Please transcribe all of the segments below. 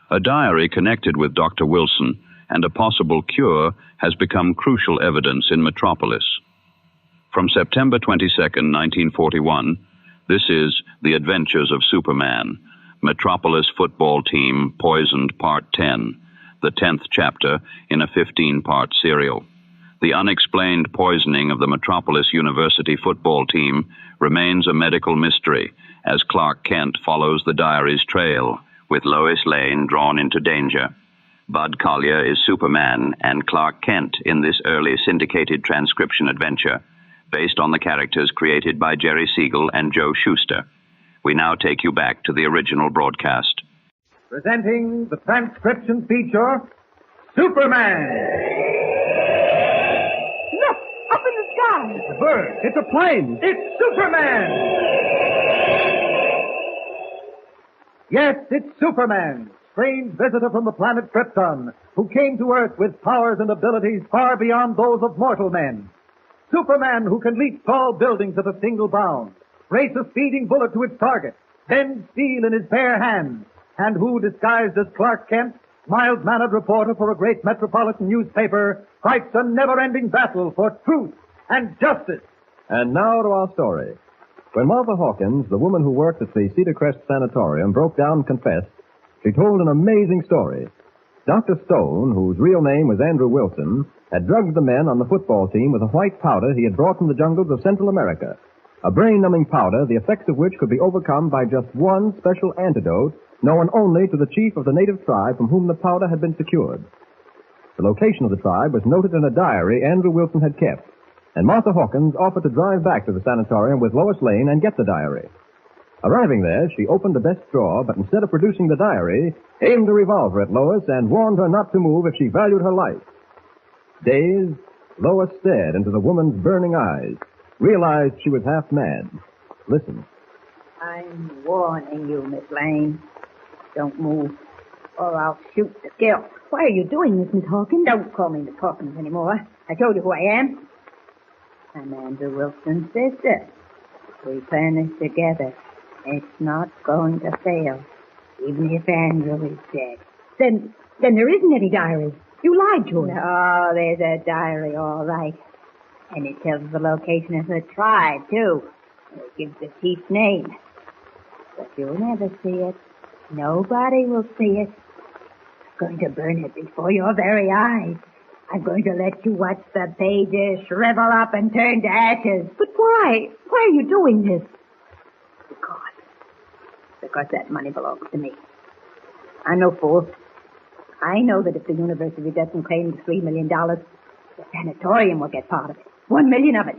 A diary connected with Dr. Wilson and a possible cure has become crucial evidence in Metropolis. From September 22, 1941, this is The Adventures of Superman, Metropolis Football Team Poisoned, Part-10, the 10th chapter in a 15-part serial. The unexplained poisoning of the Metropolis University football team remains a medical mystery as Clark Kent follows the diary's trail, with Lois Lane drawn into danger. Bud Collyer is Superman and Clark Kent in this early syndicated transcription adventure, based on the characters created by Jerry Siegel and Joe Shuster. We now take you back to the original broadcast. Presenting the transcription feature, Superman! Look! Up in the sky! It's a bird. It's a plane. It's Superman! Yes, it's Superman, strange visitor from the planet Krypton, who came to Earth with powers and abilities far beyond those of mortal men. Superman who can leap tall buildings at a single bound, race a speeding bullet to its target, bend steel in his bare hands, and who, disguised as Clark Kent, mild-mannered reporter for a great metropolitan newspaper, fights a never-ending battle for truth and justice. And now to our story. When Martha Hawkins, the woman who worked at the Cedar Crest Sanatorium, broke down and confessed, she told an amazing story. Dr. Stone, whose real name was Andrew Wilson, had drugged the men on the football team with a white powder he had brought from the jungles of Central America, a brain-numbing powder, the effects of which could be overcome by just one special antidote known only to the chief of the native tribe from whom the powder had been secured. The location of the tribe was noted in a diary Andrew Wilson had kept, and Martha Hawkins offered to drive back to the sanatorium with Lois Lane and get the diary. Arriving there, she opened the desk drawer, but instead of producing the diary, aimed a revolver at Lois and warned her not to move if she valued her life. Dazed, Lois stared into the woman's burning eyes, realized she was half mad. Listen. I'm warning you, Miss Lane. Don't move, or I'll shoot to kill. Why are you doing this, Miss Hawkins? Don't call me Miss Hawkins anymore. I told you who I am. I'm Andrew Wilson's sister. We plan this together. It's not going to fail, even if Andrew is dead. Then there isn't any diary. You lied to us. No, there's a diary, all right. And it tells the location of the tribe, too. It gives the chief's name. But you'll never see it. Nobody will see it. I'm going to burn it before your very eyes. I'm going to let you watch the pages shrivel up and turn to ashes. But why? Why are you doing this? Because that money belongs to me. I'm no fool. I know that if the university doesn't claim the $3 million, the sanatorium will get part of it. 1 million of it.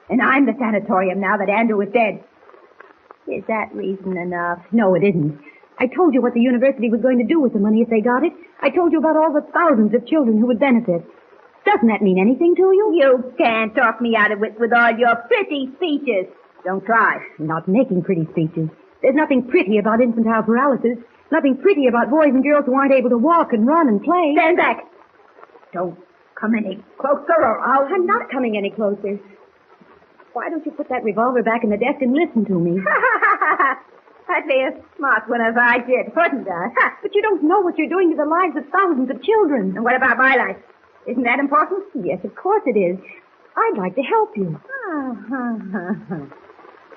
And I'm the sanatorium now that Andrew is dead. Is that reason enough? No, it isn't. I told you what the university was going to do with the money if they got it. I told you about all the thousands of children who would benefit. Doesn't that mean anything to you? You can't talk me out of it with all your pretty speeches. Don't try. I'm not making pretty speeches. There's nothing pretty about infantile paralysis. Nothing pretty about boys and girls who aren't able to walk and run and play. Stand back. Don't come any closer or I'll... I'm not coming any closer. Why don't you put that revolver back in the desk and listen to me? I'd be a smart one if I did, wouldn't I? But you don't know what you're doing to the lives of thousands of children. And what about my life? Isn't that important? Yes, of course it is. I'd like to help you.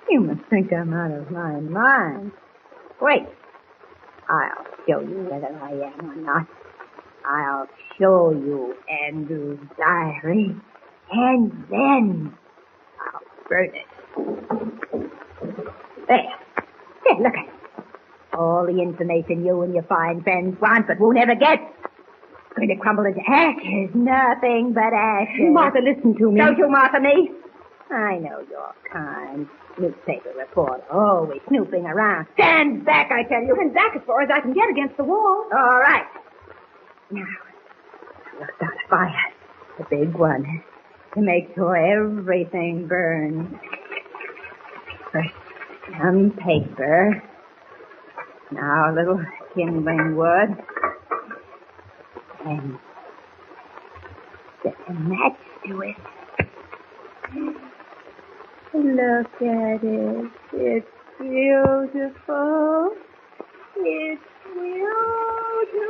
You must think I'm out of my mind. Wait. I'll show you whether I am or not. I'll show you Andrew's diary, and then I'll burn it. There, look at it. All the information you and your fine friends want but won't ever get. It's going to crumble into ashes, nothing but ashes. Martha, listen to me. Don't you, Martha, me? I know your kind. Newspaper reporter, always snooping around. Stand back, I tell you. Stand back as far as I can get against the wall. All right. Now, I'll start a fire. The big one. To make sure everything burns. First, some paper. Now, a little kindling wood. And set a match to it. Look at it. It's beautiful. It's beautiful.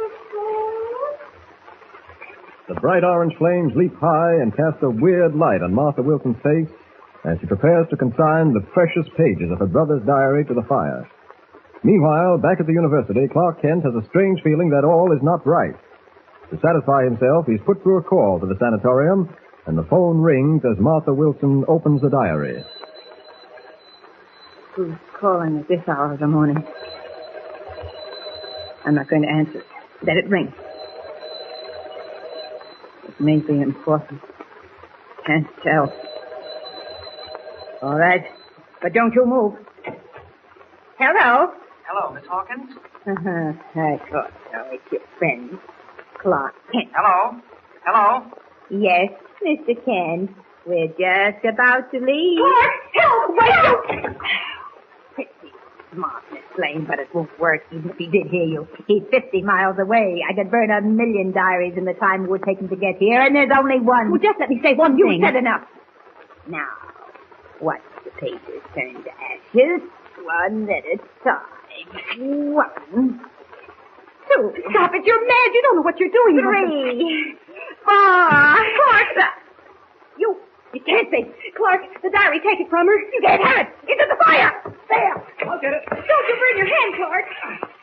The bright orange flames leap high and cast a weird light on Martha Wilson's face as she prepares to consign the precious pages of her brother's diary to the fire. Meanwhile, back at the university, Clark Kent has a strange feeling that all is not right. To satisfy himself, he's put through a call to the sanatorium, and the phone rings as Martha Wilson opens the diary. Who's calling at this hour of the morning? I'm not going to answer. Let it ring. It may be important. Can't tell. All right. But don't you move. Hello? Hello, Miss Hawkins. I thought so. It's your friend, Clark Kent. Hello? Hello? Yes, Mr. Kent. We're just about to leave. Clark, help! Wait, Pretty smart, Miss Lane, but it won't work even if he did hear you. He's 50 miles away. I could burn 1,000,000 diaries in the time it would take him to get here, and there's only one. Well, just let me say one You thing. said enough. Now, watch the pages turn to ashes, one at a time. 1, 2. Stop it, you're mad. You don't know what you're doing. 3, 4. Clark, you can't be. Clark, the diary, take it from her. You can't have it. Into the fire. There. I'll get it. Don't you burn your hand, Clark.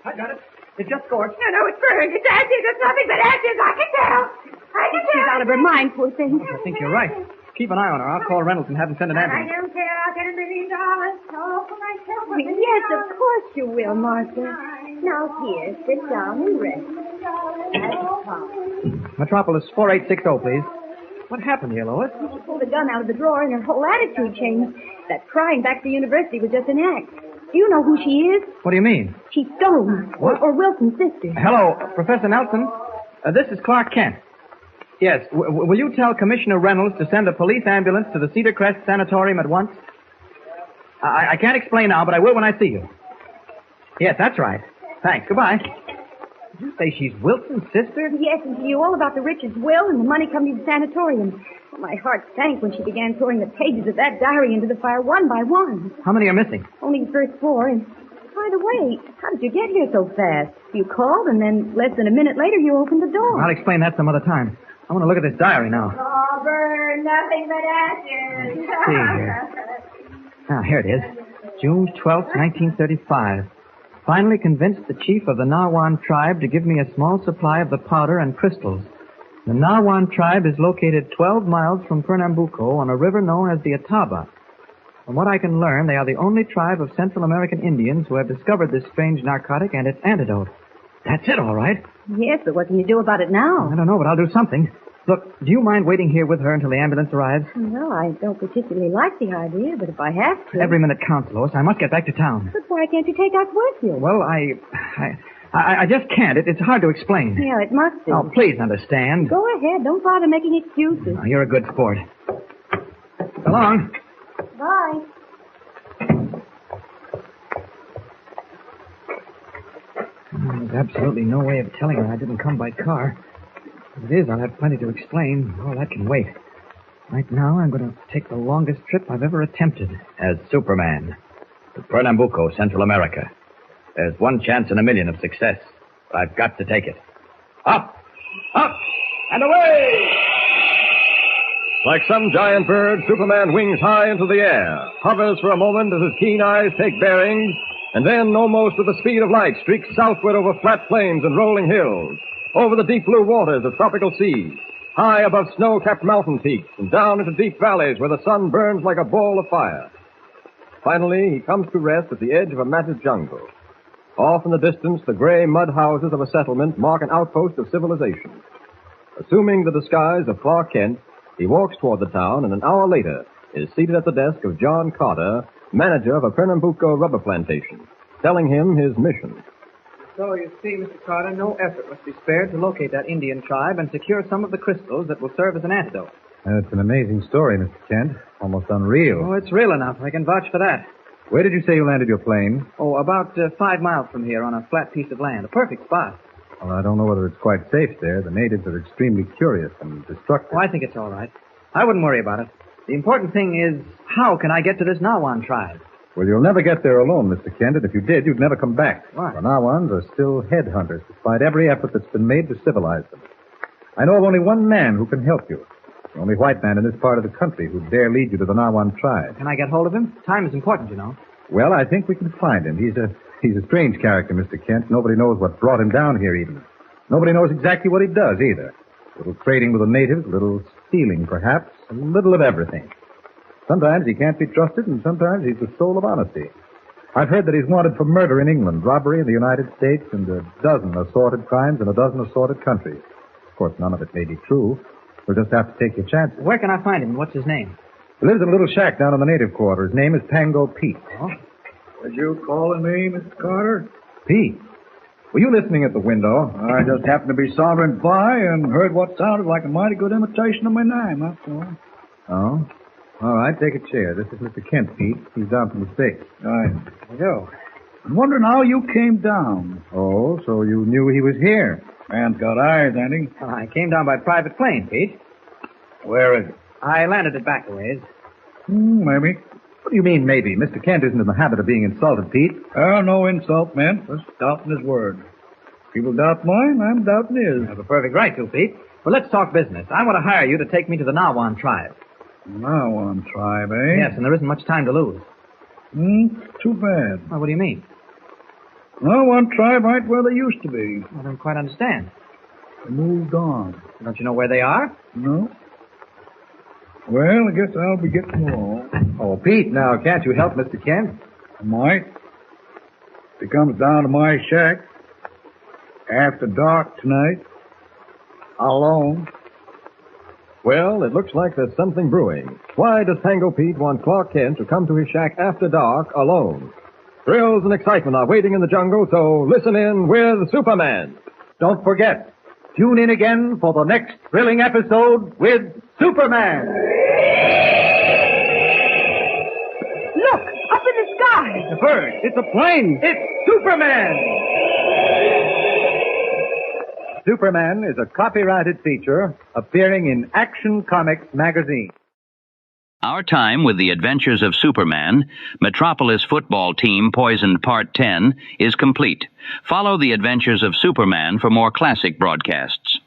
I got it. It just scorched. No, it's burned. It's ashes. It's nothing but ashes. I can tell. I can She's tell. out of her mind, poor thing. I think you're right. Keep an eye on her. I'll call Reynolds and have him send an I ambulance. don't care. I'll get $1,000,000 all for myself. Yes, of course you will, Martha. Now, here, sit down and rest. That's fine. Metropolis 4860, please. What happened here, Lois? She pulled a gun out of the drawer and her whole attitude changed. That crying back to the university was just an act. Do you know who she is? What do you mean? She's Stone, What? or Wilson's sister. Hello, Professor Nelson. This is Clark Kent. Yes, will you tell Commissioner Reynolds to send a police ambulance to the Cedar Crest Sanatorium at once? I can't explain now, but I will when I see you. Yes, that's right. Thanks. Goodbye. Did you say she's Wilson's sister? Yes, and she knew all about the Richards' will and the money coming to the sanatorium. Well, my heart sank when she began throwing the pages of that diary into the fire one by one. How many are missing? Only the first 4, and by the way, how did you get here so fast? You called, and then less than a minute later, you opened the door. I'll explain that some other time. I want to look at this diary now. All burned. Nothing but ashes. See here. Ah, here it is. June 12th, 1935. Finally convinced the chief of the Nawan tribe to give me a small supply of the powder and crystals. The Nawan tribe is located 12 miles from Pernambuco on a river known as the Ataba. From what I can learn, they are the only tribe of Central American Indians who have discovered this strange narcotic and its antidote. That's it, all right. Yes, but what can you do about it now? I don't know, but I'll do something. Look, do you mind waiting here with her until the ambulance arrives? Well, I don't particularly like the idea, but if I have to... Every minute counts, Lois. I must get back to town. But why can't you take us with you? Well, I just can't. It's hard to explain. Yeah, it must be. Oh, please understand. Go ahead. Don't bother making excuses. Now, you're a good sport. So long. Bye. There's absolutely no way of telling her I didn't come by car. If it is, I'll have plenty to explain. All that can wait. Right now, I'm going to take the longest trip I've ever attempted. As Superman to Pernambuco, Central America. There's one chance in a million of success. But I've got to take it. Up! Up! And away! Like some giant bird, Superman wings high into the air, hovers for a moment as his keen eyes take bearings, and then, almost with the speed of light, streaks southward over flat plains and rolling hills, over the deep blue waters of tropical seas, high above snow-capped mountain peaks, and down into deep valleys where the sun burns like a ball of fire. Finally, he comes to rest at the edge of a matted jungle. Off in the distance, the gray mud houses of a settlement mark an outpost of civilization. Assuming the disguise of Clark Kent, he walks toward the town, and an hour later is seated at the desk of John Carter, manager of a Pernambuco rubber plantation, telling him his mission. So, you see, Mr. Carter, no effort must be spared to locate that Indian tribe and secure some of the crystals that will serve as an antidote. It's an amazing story, Mr. Kent. Almost unreal. Oh, it's real enough. I can vouch for that. Where did you say you landed your plane? Oh, about 5 miles from here on a flat piece of land. A perfect spot. Well, I don't know whether it's quite safe there. The natives are extremely curious and destructive. Oh, I think it's all right. I wouldn't worry about it. The important thing is, how can I get to this Nawan tribe? Well, you'll never get there alone, Mr. Kent, and if you did, you'd never come back. Why? The Nawans are still headhunters, despite every effort that's been made to civilize them. I know of only one man who can help you. The only white man in this part of the country who'd dare lead you to the Nawan tribe. Can I get hold of him? Time is important, you know. Well, I think we can find him. He's a strange character, Mr. Kent. Nobody knows what brought him down here, even. Nobody knows exactly what he does, either. A little trading with the natives, a little stealing, perhaps, a little of everything. Sometimes he can't be trusted, and sometimes he's the soul of honesty. I've heard that he's wanted for murder in England, robbery in the United States, and a dozen assorted crimes in a dozen assorted countries. Of course, none of it may be true. We'll just have to take your chances. Where can I find him? What's his name? He lives in a little shack down in the native quarter. His name is Tango Pete. Oh? Was you calling me, Mr. Carter? Pete? Were you listening at the window? I just happened to be sauntering by and heard what sounded like a mighty good imitation of my name, that's all. Oh? All right, take a chair. This is Mr. Kent, Pete. He's down from the States. Right. Go. I'm wondering how you came down. Oh, so you knew he was here. Man's got eyes, ain't he? Well, I came down by private plane, Pete. Where is it? I landed it back a ways. Maybe. What do you mean, maybe? Mr. Kent isn't in the habit of being insulted, Pete. Oh, no insult, man. Just doubting his word. People doubt mine, I'm doubting his. You have a perfect right to, Pete. Well, let's talk business. I want to hire you to take me to the Nawan tribe. Nawan tribe, eh? Yes, and there isn't much time to lose. Too bad. Well, what do you mean? Nawan tribe ain't where they used to be. I don't quite understand. They moved on. Don't you know where they are? No. Well, I guess I'll be getting along. Oh, Pete, now, can't you help Mr. Kent? I might. If he comes down to my shack after dark tonight, alone. Well, it looks like there's something brewing. Why does Tango Pete want Clark Kent to come to his shack after dark alone? Thrills and excitement are waiting in the jungle, so listen in with Superman. Don't forget, tune in again for the next thrilling episode with Superman. Look, up in the sky. It's a bird. It's a plane. It's Superman. Superman is a copyrighted feature appearing in Action Comics magazine. Our time with the adventures of Superman, Metropolis Football Team Poisoned Part 10, is complete. Follow the adventures of Superman for more classic broadcasts.